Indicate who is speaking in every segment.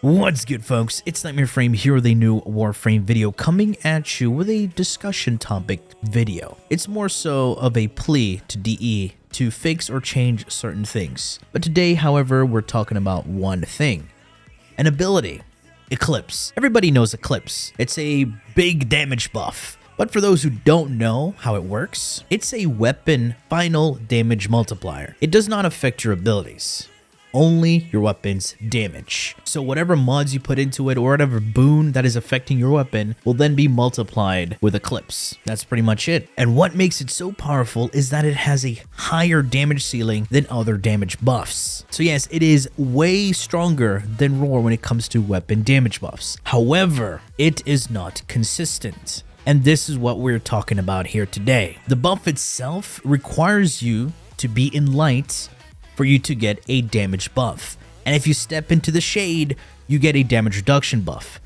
Speaker 1: What's good, folks? It's Nightmare Frame here with a new Warframe video coming at you with a discussion topic video. It's more so of a plea to DE to fix or change certain things. But today, however, we're talking about one thing. An ability. Eclipse. Everybody knows Eclipse. It's a big damage buff. But for those who don't know how it works, it's a weapon final damage multiplier. It does not affect your abilities. Only your weapon's damage. So whatever mods you put into it or whatever boon that is affecting your weapon will then be multiplied with Eclipse. That's pretty much it. And what makes it so powerful is that it has a higher damage ceiling than other damage buffs. So yes, it is way stronger than Roar when it comes to weapon damage buffs. However, it is not consistent. And this is what we're talking about here today. The buff itself requires you to be in light for you to get a damage buff. And if you step into the shade, you get a damage reduction buff.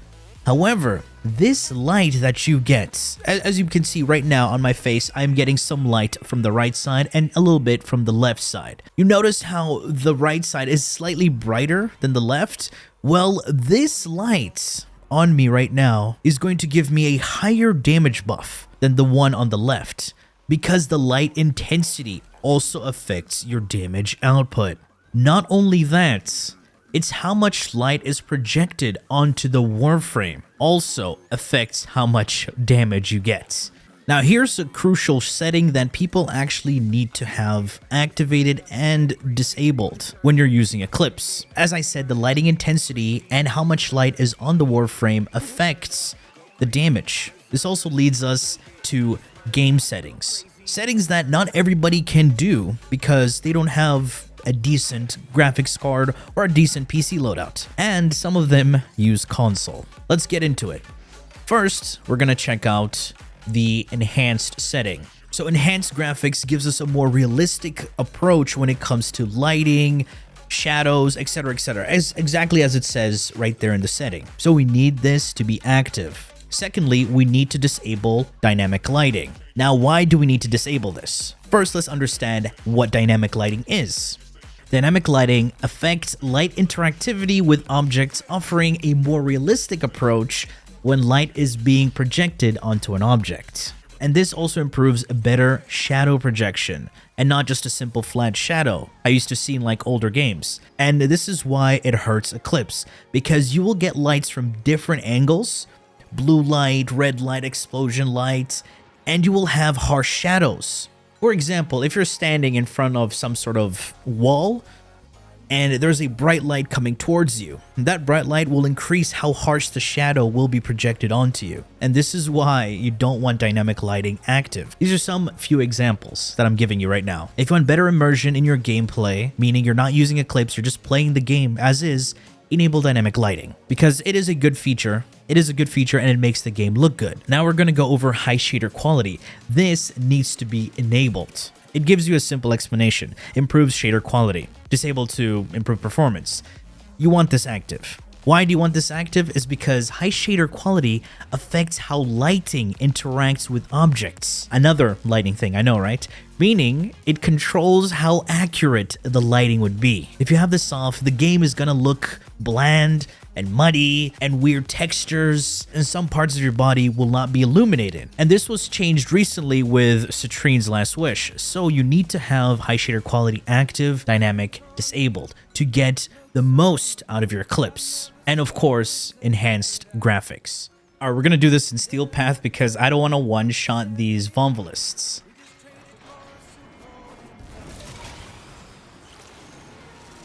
Speaker 1: However, this light that you get, as you can see right now on my face, I'm getting some light from the right side and a little bit from the left side. You notice how the right side is slightly brighter than the left? Well, this light on me right now is going to give me a higher damage buff than the one on the left, because the light intensity also affects your damage output. Not only that, it's how much light is projected onto the Warframe also affects how much damage you get. Now here's a crucial setting that people actually need to have activated and disabled when you're using Eclipse. As I said, the lighting intensity and how much light is on the Warframe affects the damage. This also leads us to game settings. Settings that not everybody can do because they don't have a decent graphics card or a decent PC loadout. And some of them use console. Let's get into it. First, we're gonna check out the enhanced setting. So enhanced graphics gives us a more realistic approach when it comes to lighting, shadows, etc., exactly as it says right there in the setting. So we need this to be active. Secondly, we need to disable dynamic lighting. Now, why do we need to disable this? First, let's understand what dynamic lighting is. Dynamic lighting affects light interactivity with objects, offering a more realistic approach when light is being projected onto an object. And this also improves a better shadow projection, and not just a simple flat shadow I used to see in like older games. And this is why it hurts Eclipse, because you will get lights from different angles, blue light, red light, explosion light, and you will have harsh shadows. For example, if you're standing in front of some sort of wall and there's a bright light coming towards you, that bright light will increase how harsh the shadow will be projected onto you. And this is why you don't want dynamic lighting active. These are some few examples that I'm giving you right now. If you want better immersion in your gameplay, meaning you're not using Eclipse, you're just playing the game as is, enable dynamic lighting, because it is a good feature. It is a good feature and it makes the game look good. Now we're going to go over high shader quality. This needs to be enabled. It gives you a simple explanation. Improves shader quality. Disabled to improve performance. You want this active. Why do you want this active? Is because high shader quality affects how lighting interacts with objects. Another lighting thing, I know, right? Meaning it controls how accurate the lighting would be. If you have this off, the game is gonna look bland and muddy and weird textures, and some parts of your body will not be illuminated. And this was changed recently with Citrine's Last Wish. So you need to have high shader quality active, dynamic, disabled to get the most out of your Eclipse. And of course, enhanced graphics. All right, we're gonna do this in Steel Path because I don't want to one-shot these Vomvelists.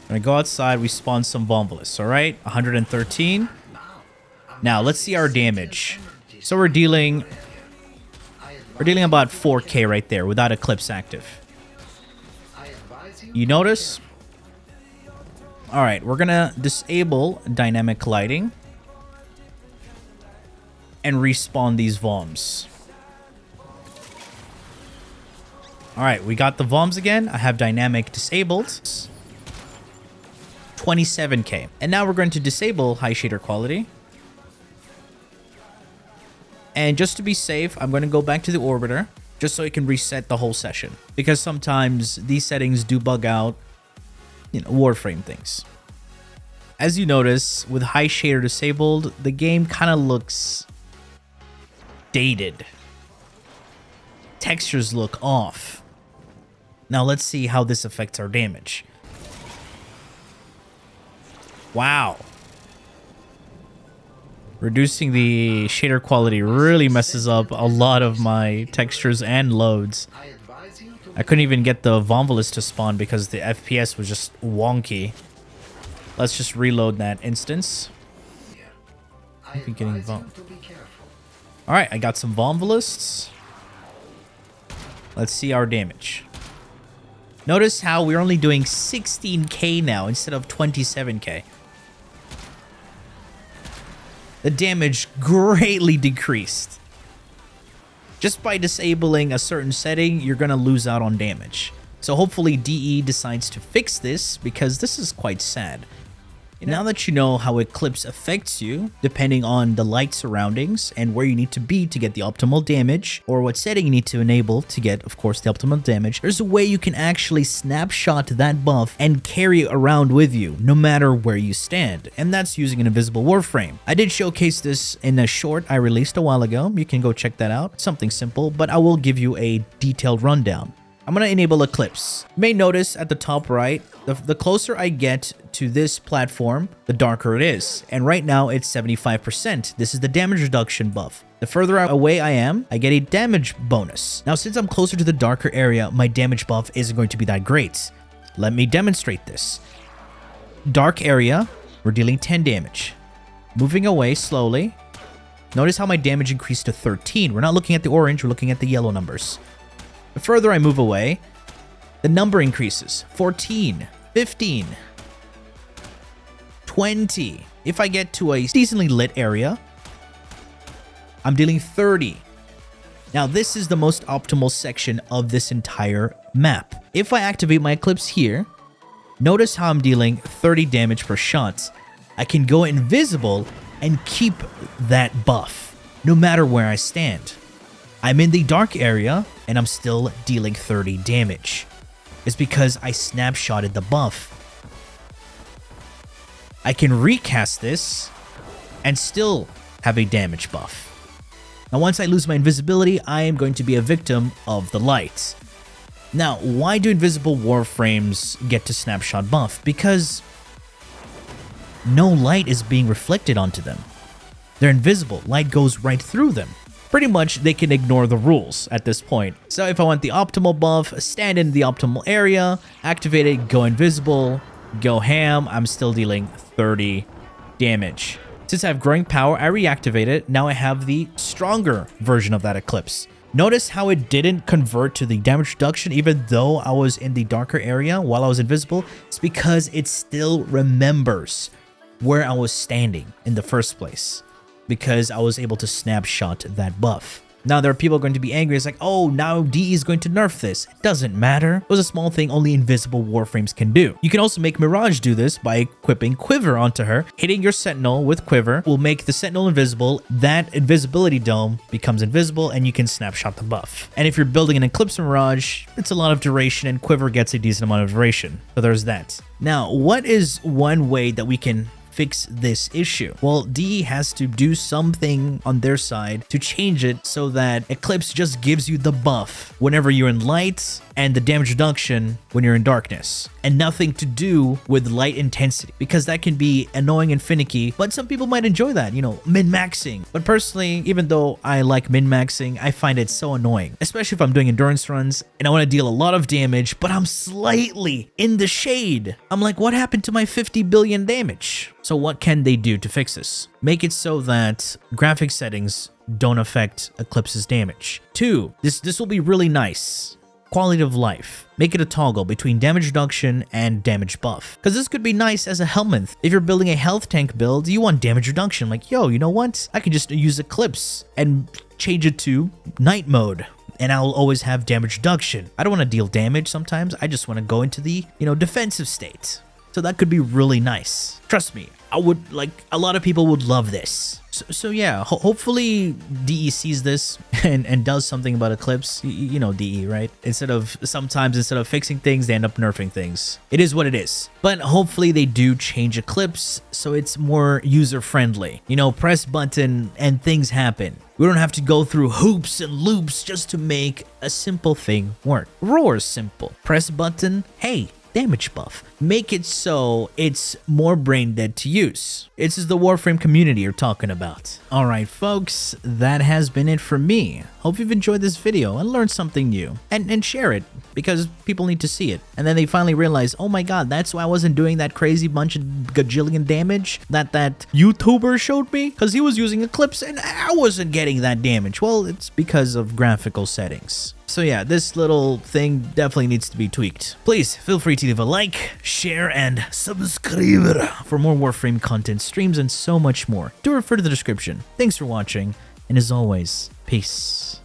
Speaker 1: I'm gonna go outside, we spawn some Vomvelists, all right? 113. Now, let's see our damage. So we're dealing about 4K right there without Eclipse active. You notice? All right, we're gonna disable dynamic lighting and respawn these Voms. All right, we got the Voms again. I have dynamic disabled. 27K. And now we're going to disable high shader quality. And just to be safe, I'm going to go back to the orbiter just so it can reset the whole session, because sometimes these settings do bug out, Warframe things. As you notice, with high shader disabled, the game kind of looks dated. Textures look off. Now let's see how this affects our damage. Wow. Reducing the shader quality really messes up a lot of my textures and loads. I couldn't even get the Vonvolus to spawn because the FPS was just wonky. Let's just reload that instance. Alright, I got some Vonvolusts. Let's see our damage. Notice how we're only doing 16k now instead of 27k. The damage greatly decreased. Just by disabling a certain setting, you're going to lose out on damage. So hopefully DE decides to fix this, because this is quite sad. Now that you know how Eclipse affects you, depending on the light surroundings and where you need to be to get the optimal damage, or what setting you need to enable to get, of course, the optimal damage, there's a way you can actually snapshot that buff and carry it around with you, no matter where you stand, and that's using an invisible Warframe. I did showcase this in a short I released a while ago. You can go check that out. Something simple, but I will give you a detailed rundown. I'm going to enable Eclipse. You may notice at the top right, the closer I get to this platform, the darker it is. And right now it's 75%. This is the damage reduction buff. The further away I am, I get a damage bonus. Now, since I'm closer to the darker area, my damage buff isn't going to be that great. Let me demonstrate this. Dark area, we're dealing 10 damage. Moving away slowly. Notice how my damage increased to 13. We're not looking at the orange, we're looking at the yellow numbers. The further I move away, the number increases. 14, 15, 20. If I get to a decently lit area, I'm dealing 30. Now, this is the most optimal section of this entire map. If I activate my Eclipse here, notice how I'm dealing 30 damage per shot. I can go invisible and keep that buff, no matter where I stand. I'm in the dark area, and I'm still dealing 30 damage. It's because I snapshotted the buff. I can recast this and still have a damage buff. Now, once I lose my invisibility, I am going to be a victim of the light. Now, why do invisible Warframes get to snapshot buff? Because no light is being reflected onto them. They're invisible. Light goes right through them. Pretty much, they can ignore the rules at this point. So if I want the optimal buff, stand in the optimal area, activate it, go invisible, go ham, I'm still dealing 30 damage. Since I have growing power, I reactivate it. Now I have the stronger version of that Eclipse. Notice how it didn't convert to the damage reduction even though I was in the darker area while I was invisible. It's because it still remembers where I was standing in the first place, because I was able to snapshot that buff. Now, there are people going to be angry. It's like, oh, now DE is going to nerf this. It doesn't matter. It was a small thing only invisible Warframes can do. You can also make Mirage do this by equipping Quiver onto her. Hitting your Sentinel with Quiver will make the Sentinel invisible. That invisibility dome becomes invisible, and you can snapshot the buff. And if you're building an Eclipse Mirage, it's a lot of duration, and Quiver gets a decent amount of duration. So there's that. Now, what is one way that we can fix this issue? Well, DE has to do something on their side to change it so that Eclipse just gives you the buff whenever you're in light and the damage reduction when you're in darkness, and nothing to do with light intensity, because that can be annoying and finicky, but some people might enjoy that, you know, min-maxing. But personally, even though I like min-maxing, I find it so annoying, especially if I'm doing endurance runs and I want to deal a lot of damage, but I'm slightly in the shade. I'm like, what happened to my 50 billion damage? So what can they do to fix this? Make it so that graphic settings don't affect Eclipse's damage. 2, this will be really nice. Quality of life. Make it a toggle between damage reduction and damage buff, because this could be nice as a helmet. If you're building a health tank build, you want damage reduction. Like, yo, you know what? I can just use Eclipse and change it to night mode, and I'll always have damage reduction. I don't want to deal damage sometimes. I just want to go into the, defensive state. So that could be really nice. Trust me, I would like, a lot of people would love this. So yeah, hopefully DE sees this and does something about Eclipse. You know DE, right? Sometimes instead of fixing things, they end up nerfing things. It is what it is. But hopefully they do change Eclipse so it's more user-friendly. You know, press button and things happen. We don't have to go through hoops and loops just to make a simple thing work. Roar's simple. Press button, hey, damage buff. Make it so it's more brain dead to use. This is the Warframe community you're talking about. Alright folks, that has been it for me. Hope you've enjoyed this video and learned something new. And share it, because people need to see it. And then they finally realize, oh my god, that's why I wasn't doing that crazy bunch of gajillion damage that YouTuber showed me? Because he was using Eclipse and I wasn't getting that damage. Well, it's because of graphical settings. So yeah, this little thing definitely needs to be tweaked. Please feel free to leave a like, share, and subscribe for more Warframe content, streams, and so much more. Do refer to the description. Thanks for watching, and as always, peace.